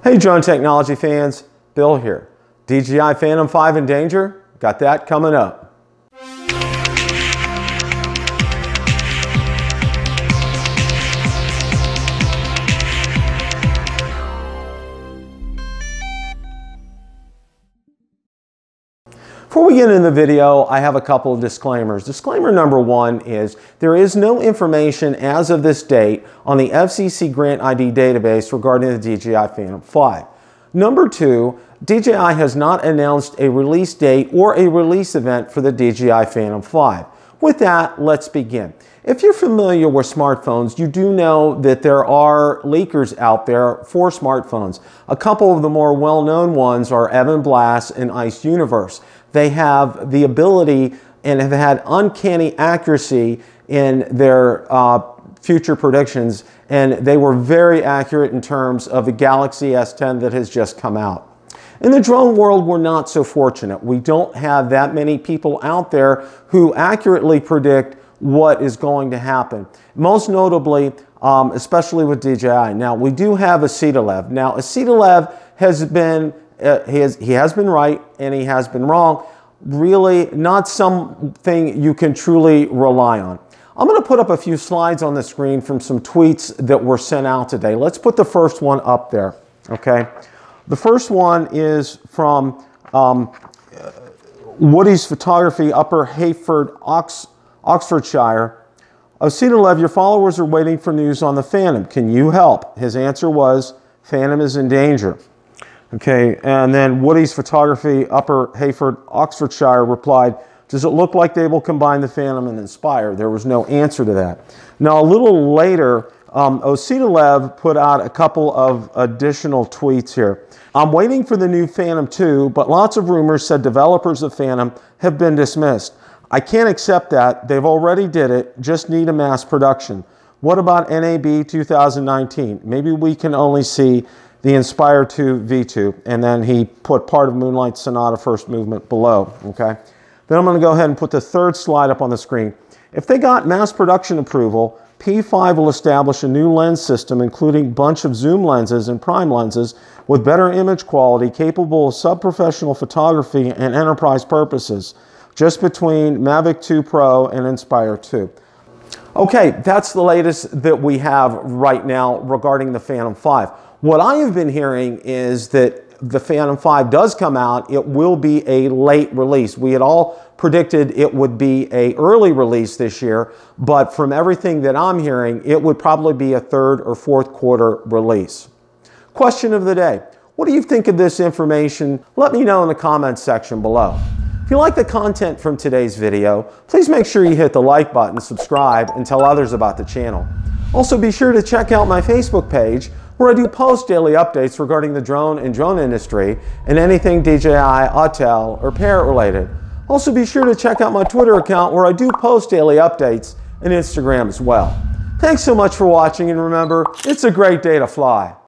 Hey drone technology fans, Bill here. DJI Phantom 5 in danger? Got that coming up. Before we get into the video, I have a couple of disclaimers. Disclaimer number one is there is no information as of this date on the FCC Grant ID database regarding the DJI Phantom 5. Number two, DJI has not announced a release date or a release event for the DJI Phantom 5. With that, let's begin. If you're familiar with smartphones, you do know that there are leakers out there for smartphones. A couple of the more well-known ones are Evan Blass and Ice Universe. They have the ability and have had uncanny accuracy in their future predictions, and they were very accurate in terms of the Galaxy S10 that has just come out. In the drone world, we're not so fortunate. We don't have that many people out there who accurately predict what is going to happen. Most notably, especially with DJI. Now, we do have Asitalev. Now, Asitalev has been he has been right and he has been wrong. Really not something you can truly rely on. I'm going to put up a few slides on the screen from some tweets that were sent out today. Let's put the first one up there, okay? The first one is from Woody's Photography, Upper Hayford, Oxfordshire. Asitalev, your followers are waiting for news on the Phantom. Can you help? His answer was, Phantom is in danger. Okay, and then Woody's Photography, Upper Hayford, Oxfordshire replied, does it look like they will combine the Phantom and Inspire? There was no answer to that. Now, a little later, Asitalev put out a couple of additional tweets here. I'm waiting for the new Phantom 2, but lots of rumors said developers of Phantom have been dismissed. I can't accept that. They've already did it. Just need a mass production. What about NAB 2019? Maybe we can only see the Inspire 2 V2, and then he put part of Moonlight Sonata first movement below, okay? Then I'm gonna go ahead and put the third slide up on the screen. If they got mass production approval, P5 will establish a new lens system, including a bunch of zoom lenses and prime lenses with better image quality, capable of sub-professional photography and enterprise purposes, just between Mavic 2 Pro and Inspire 2. Okay, that's the latest that we have right now regarding the Phantom 5. What I have been hearing is that the Phantom 5 does come out. It will be a late release. We had all predicted it would be an early release this year, but from everything that I'm hearing, it would probably be a third or fourth quarter release. Question of the day. What do you think of this information? Let me know in the comments section below. If you like the content from today's video, please make sure you hit the like button, subscribe, and tell others about the channel. Also, be sure to check out my Facebook page, where I do post daily updates regarding the drone and drone industry and anything DJI, Autel, or Parrot related. Also, be sure to check out my Twitter account, where I do post daily updates, and Instagram as well. Thanks so much for watching, and remember, it's a great day to fly.